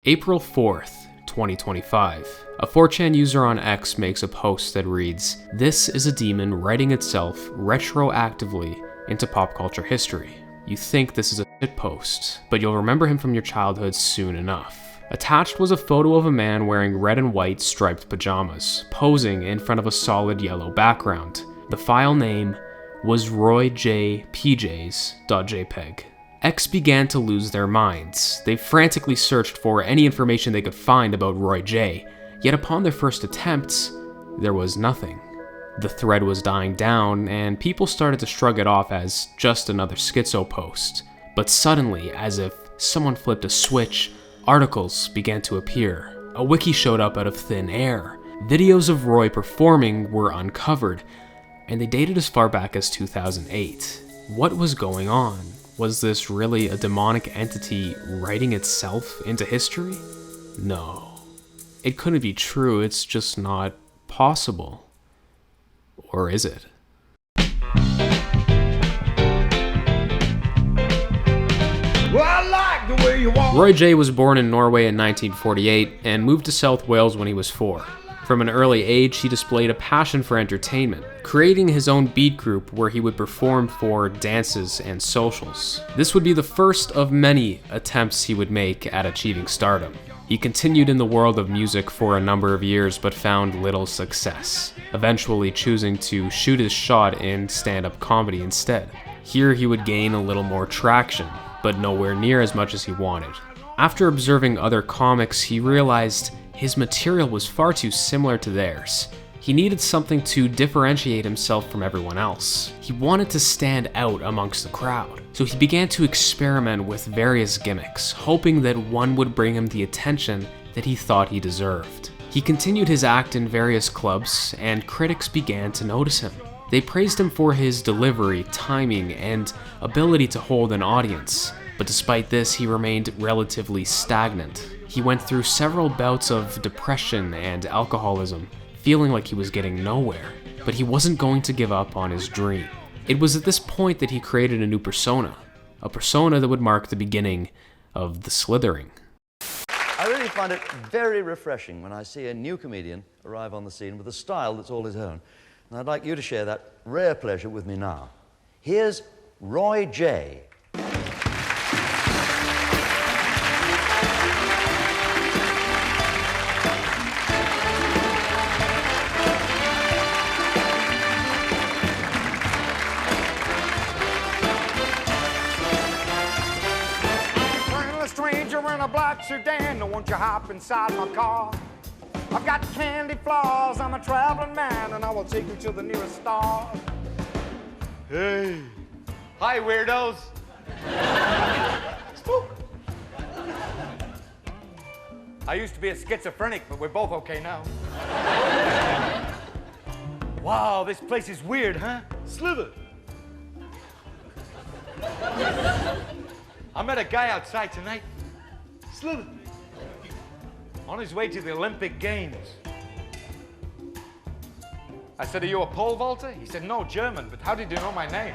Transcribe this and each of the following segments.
April 4th, 2025. A 4chan user on X makes a post that reads, "This is a demon writing itself retroactively into pop culture history." You think this is a shitpost, but you'll remember him from your childhood soon enough. Attached was a photo of a man wearing red and white striped pajamas, posing in front of a solid yellow background. The file name was royjpjs.jpg. X began to lose their minds. They frantically searched for any information they could find about Roy J, yet upon their first attempts, there was nothing. The thread was dying down, and people started to shrug it off as just another schizo post. But suddenly, as if someone flipped a switch, articles began to appear. A wiki showed up out of thin air. Videos of Roy performing were uncovered, and they dated as far back as 2008. What was going on? Was this really a demonic entity writing itself into history? No. It couldn't be true, it's just not possible. Or is it? Roy J was born in Norway in 1948 and moved to South Wales when he was 4. From an early age, he displayed a passion for entertainment, creating his own beat group where he would perform for dances and socials. This would be the first of many attempts he would make at achieving stardom. He continued in the world of music for a number of years but found little success, eventually choosing to shoot his shot in stand-up comedy instead. Here he would gain a little more traction, but nowhere near as much as he wanted. After observing other comics, he realized his material was far too similar to theirs. He needed something to differentiate himself from everyone else. He wanted to stand out amongst the crowd, so he began to experiment with various gimmicks, hoping that one would bring him the attention that he thought he deserved. He continued his act in various clubs, and critics began to notice him. They praised him for his delivery, timing, and ability to hold an audience. But despite this, he remained relatively stagnant. He went through several bouts of depression and alcoholism, feeling like he was getting nowhere, but he wasn't going to give up on his dream. It was at this point that he created a new persona, a persona that would mark the beginning of the slithering. I really find it very refreshing when I see a new comedian arrive on the scene with a style that's all his own, and I'd like you to share that rare pleasure with me now. Here's Roy J. In a black sedan, won't you hop inside my car? I've got candy floss, I'm a traveling man, and I will take you to the nearest star. Hey. Hi, weirdos. Spook. I used to be a schizophrenic, but we're both okay now. Wow, this place is weird, huh? Slither. I met a guy outside tonight. Slither. On his way to the Olympic Games. I said, "Are you a pole vaulter?" He said, "No, German, but how did you know my name?"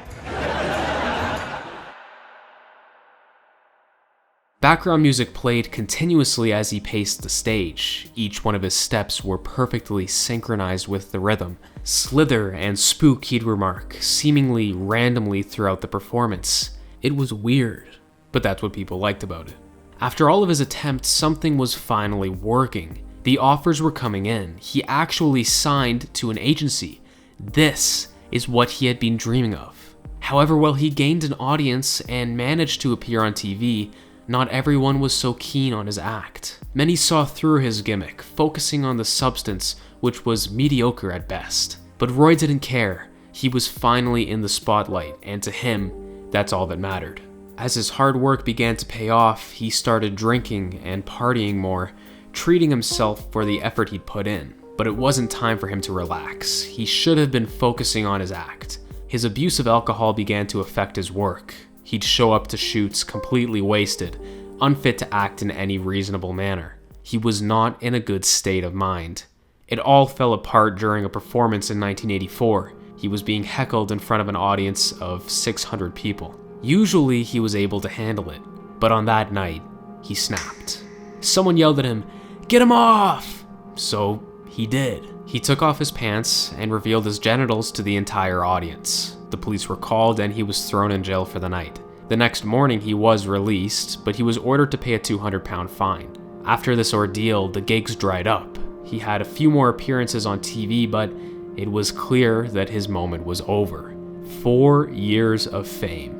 Background music played continuously as he paced the stage. Each one of his steps were perfectly synchronized with the rhythm. Slither and spook, he'd remark, seemingly randomly throughout the performance. It was weird, but that's what people liked about it. After all of his attempts, something was finally working. The offers were coming in. He actually signed to an agency. This is what he had been dreaming of. However, while he gained an audience and managed to appear on TV, not everyone was so keen on his act. Many saw through his gimmick, focusing on the substance, which was mediocre at best. But Roy didn't care. He was finally in the spotlight, and to him, that's all that mattered. As his hard work began to pay off, he started drinking and partying more, treating himself for the effort he'd put in. But it wasn't time for him to relax. He should have been focusing on his act. His abuse of alcohol began to affect his work. He'd show up to shoots completely wasted, unfit to act in any reasonable manner. He was not in a good state of mind. It all fell apart during a performance in 1984. He was being heckled in front of an audience of 600 people. Usually he was able to handle it, but on that night, he snapped. Someone yelled at him, "Get him off!" So he did. He took off his pants and revealed his genitals to the entire audience. The police were called and he was thrown in jail for the night. The next morning he was released, but he was ordered to pay a £200 fine. After this ordeal, the gigs dried up. He had a few more appearances on TV, but it was clear that his moment was over. 4 years of fame.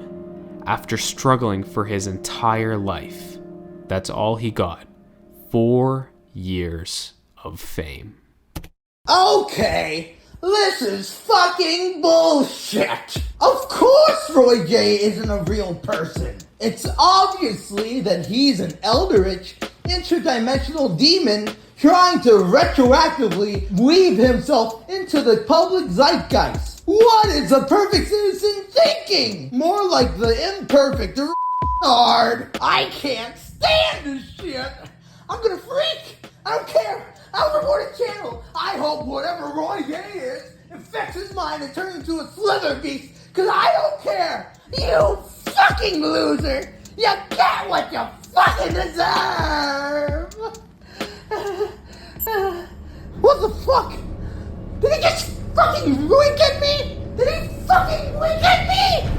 After struggling for his entire life, that's all he got. 4 years of fame. Okay, this is fucking bullshit. Of course Roy J isn't a real person. It's obviously that he's an eldritch, interdimensional demon trying to retroactively weave himself into the public zeitgeist. What is a perfect citizen thinking? More like the imperfect hard. I can't stand this shit. I'm gonna freak. I don't care. I'll report a channel. I hope whatever Roy J is infects his mind and turns into a slither beast, cause I don't care. You fucking loser. You get what you fucking deserve. What the fuck? Did he just fucking wink at me? Did he fucking wink at me?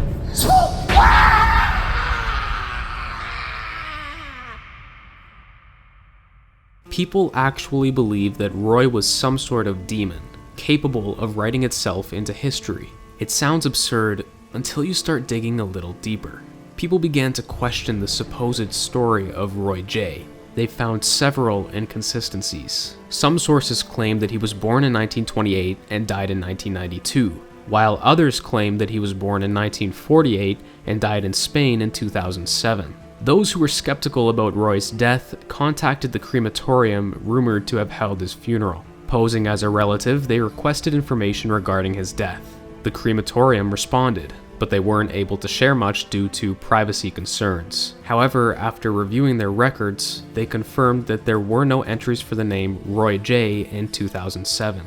People actually believe that Roy was some sort of demon, capable of writing itself into history. It sounds absurd until you start digging a little deeper. People began to question the supposed story of Roy J. They found several inconsistencies. Some sources claim that he was born in 1928 and died in 1992, while others claim that he was born in 1948 and died in Spain in 2007. Those who were skeptical about Roy's death contacted the crematorium rumored to have held his funeral. Posing as a relative, they requested information regarding his death. The crematorium responded, but they weren't able to share much due to privacy concerns. However, after reviewing their records, they confirmed that there were no entries for the name Roy J in 2007.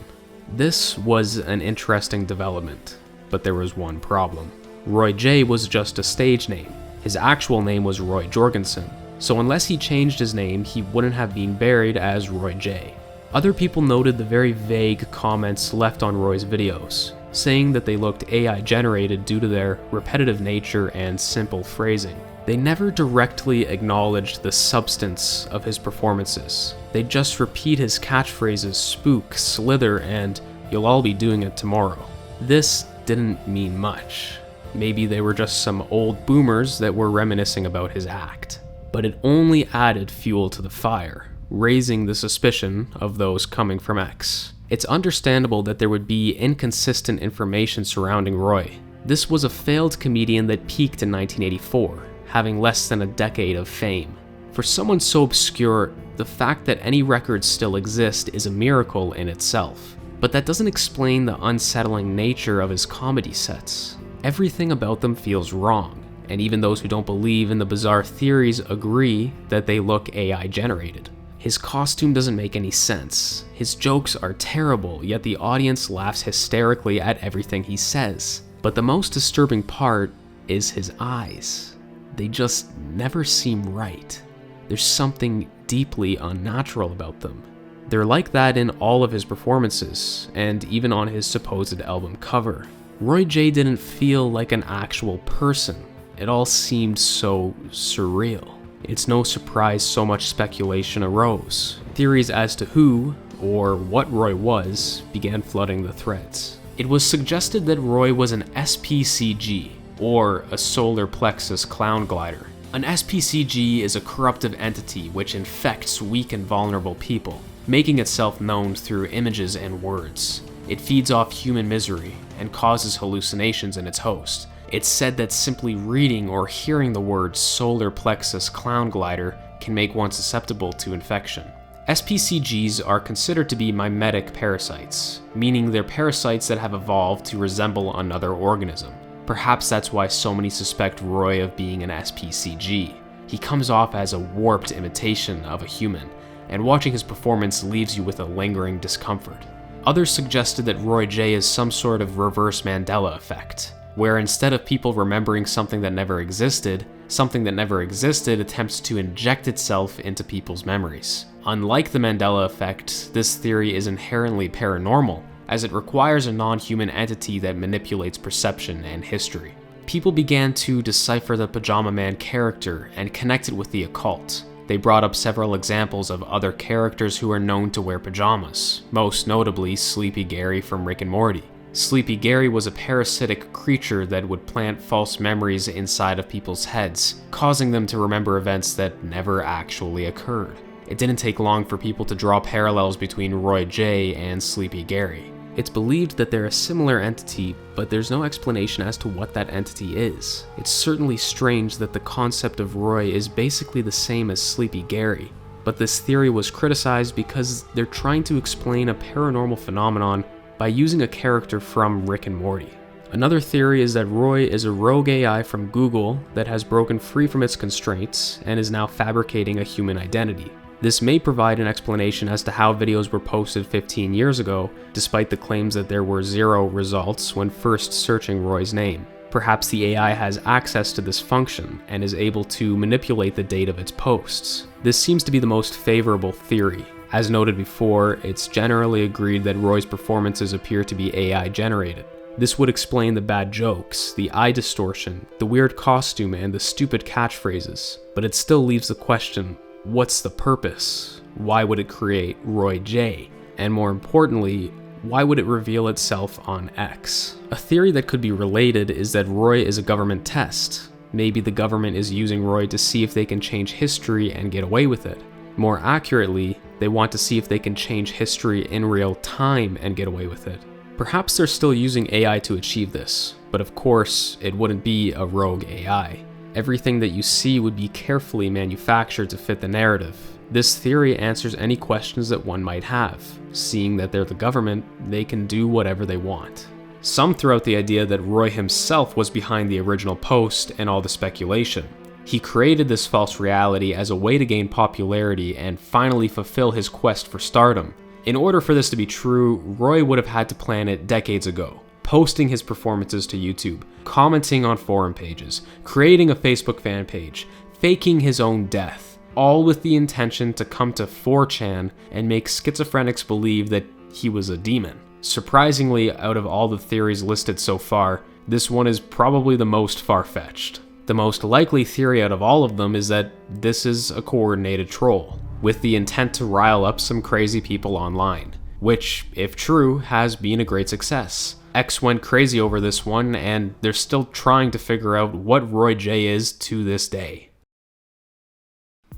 This was an interesting development, but there was one problem. Roy J was just a stage name. His actual name was Roy Jorgensen, so unless he changed his name, he wouldn't have been buried as Roy J. Other people noted the very vague comments left on Roy's videos, saying that they looked AI generated due to their repetitive nature and simple phrasing. They never directly acknowledged the substance of his performances. They just repeat his catchphrases spook, slither, and you'll all be doing it tomorrow. This didn't mean much. Maybe they were just some old boomers that were reminiscing about his act. But it only added fuel to the fire, raising the suspicion of those coming from X. It's understandable that there would be inconsistent information surrounding Roy. This was a failed comedian that peaked in 1984, having less than a decade of fame. For someone so obscure, the fact that any records still exist is a miracle in itself. But that doesn't explain the unsettling nature of his comedy sets. Everything about them feels wrong, and even those who don't believe in the bizarre theories agree that they look AI generated. His costume doesn't make any sense. His jokes are terrible, yet the audience laughs hysterically at everything he says. But the most disturbing part is his eyes. They just never seem right. There's something deeply unnatural about them. They're like that in all of his performances, and even on his supposed album cover. Roy J didn't feel like an actual person. It all seemed so surreal. It's no surprise so much speculation arose. Theories as to who, or what Roy was, began flooding the threads. It was suggested that Roy was an SPCG, or a solar plexus clown glider. An SPCG is a corruptive entity which infects weak and vulnerable people, making itself known through images and words. It feeds off human misery and causes hallucinations in its host. It's said that simply reading or hearing the words solar plexus clown glider can make one susceptible to infection. SPCGs are considered to be mimetic parasites, meaning they're parasites that have evolved to resemble another organism. Perhaps that's why so many suspect Roy of being an SPCG. He comes off as a warped imitation of a human, and watching his performance leaves you with a lingering discomfort. Others suggested that Roy J is some sort of reverse Mandela effect, where instead of people remembering something that never existed, something that never existed attempts to inject itself into people's memories. Unlike the Mandela effect, this theory is inherently paranormal, as it requires a non-human entity that manipulates perception and history. People began to decipher the Pajama Man character and connect it with the occult. They brought up several examples of other characters who are known to wear pajamas, most notably Sleepy Gary from Rick and Morty. Sleepy Gary was a parasitic creature that would plant false memories inside of people's heads, causing them to remember events that never actually occurred. It didn't take long for people to draw parallels between Roy J. and Sleepy Gary. It's believed that they're a similar entity, but there's no explanation as to what that entity is. It's certainly strange that the concept of Roy is basically the same as Sleepy Gary, but this theory was criticized because they're trying to explain a paranormal phenomenon by using a character from Rick and Morty. Another theory is that Roy is a rogue AI from Google that has broken free from its constraints and is now fabricating a human identity. This may provide an explanation as to how videos were posted 15 years ago, despite the claims that there were 0 results when first searching Roy's name. Perhaps the AI has access to this function and is able to manipulate the date of its posts. This seems to be the most favorable theory. As noted before, it's generally agreed that Roy's performances appear to be AI generated. This would explain the bad jokes, the eye distortion, the weird costume, and the stupid catchphrases, but it still leaves the question, what's the purpose? Why would it create Roy J? And more importantly, why would it reveal itself on X? A theory that could be related is that Roy is a government test. Maybe the government is using Roy to see if they can change history and get away with it. More accurately, they want to see if they can change history in real time and get away with it. Perhaps they're still using AI to achieve this, but of course, it wouldn't be a rogue AI. Everything that you see would be carefully manufactured to fit the narrative. This theory answers any questions that one might have. Seeing that they're the government, they can do whatever they want. Some throw out the idea that Roy himself was behind the original post and all the speculation. He created this false reality as a way to gain popularity and finally fulfill his quest for stardom. In order for this to be true, Roy would have had to plan it decades ago. Posting his performances to YouTube, commenting on forum pages, creating a Facebook fan page, faking his own death, all with the intention to come to 4chan and make schizophrenics believe that he was a demon. Surprisingly, out of all the theories listed so far, this one is probably the most far-fetched. The most likely theory out of all of them is that this is a coordinated troll, with the intent to rile up some crazy people online, which, if true, has been a great success. X went crazy over this one, and they're still trying to figure out what Roy J is to this day.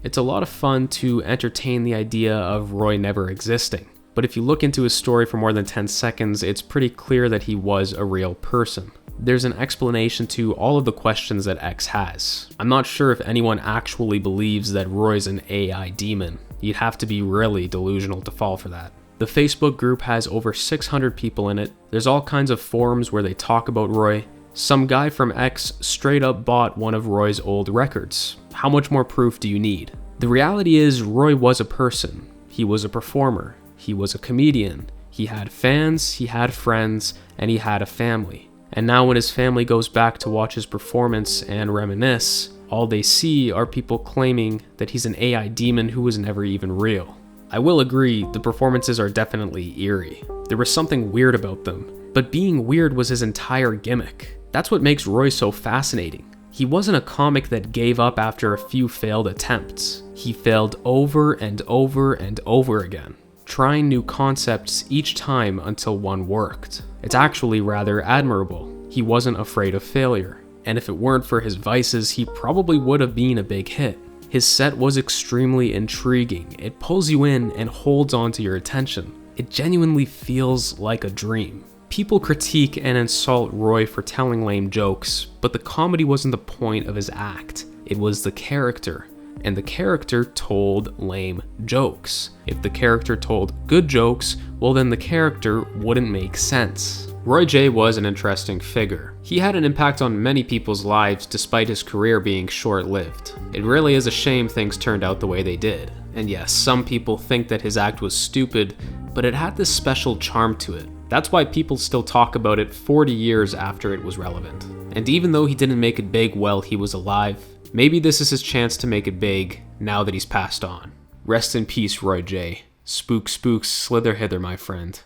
It's a lot of fun to entertain the idea of Roy never existing, but if you look into his story for more than 10 seconds, it's pretty clear that he was a real person. There's an explanation to all of the questions that X has. I'm not sure if anyone actually believes that Roy's an AI demon. You'd have to be really delusional to fall for that. The Facebook group has over 600 people in it. There's all kinds of forums where they talk about Roy. Some guy from X straight up bought one of Roy's old records. How much more proof do you need? The reality is Roy was a person. He was a performer. He was a comedian. He had fans, he had friends, and he had a family. And now when his family goes back to watch his performance and reminisce, all they see are people claiming that he's an AI demon who was never even real. I will agree, the performances are definitely eerie. There was something weird about them, but being weird was his entire gimmick. That's what makes Roy so fascinating. He wasn't a comic that gave up after a few failed attempts. He failed over and over and over again, trying new concepts each time until one worked. It's actually rather admirable. He wasn't afraid of failure, and if it weren't for his vices, he probably would have been a big hit. His set was extremely intriguing. It pulls you in and holds on to your attention. It genuinely feels like a dream. People critique and insult Roy for telling lame jokes, but the comedy wasn't the point of his act. It was the character. And the character told lame jokes. If the character told good jokes, well then the character wouldn't make sense. Roy J was an interesting figure. He had an impact on many people's lives despite his career being short-lived. It really is a shame things turned out the way they did. And yes, some people think that his act was stupid, but it had this special charm to it. That's why people still talk about it 40 years after it was relevant. And even though he didn't make it big while he was alive, Maybe this is his chance to make it big now that he's passed on. Rest in peace, Roy J. Spooks, slither hither, my friend.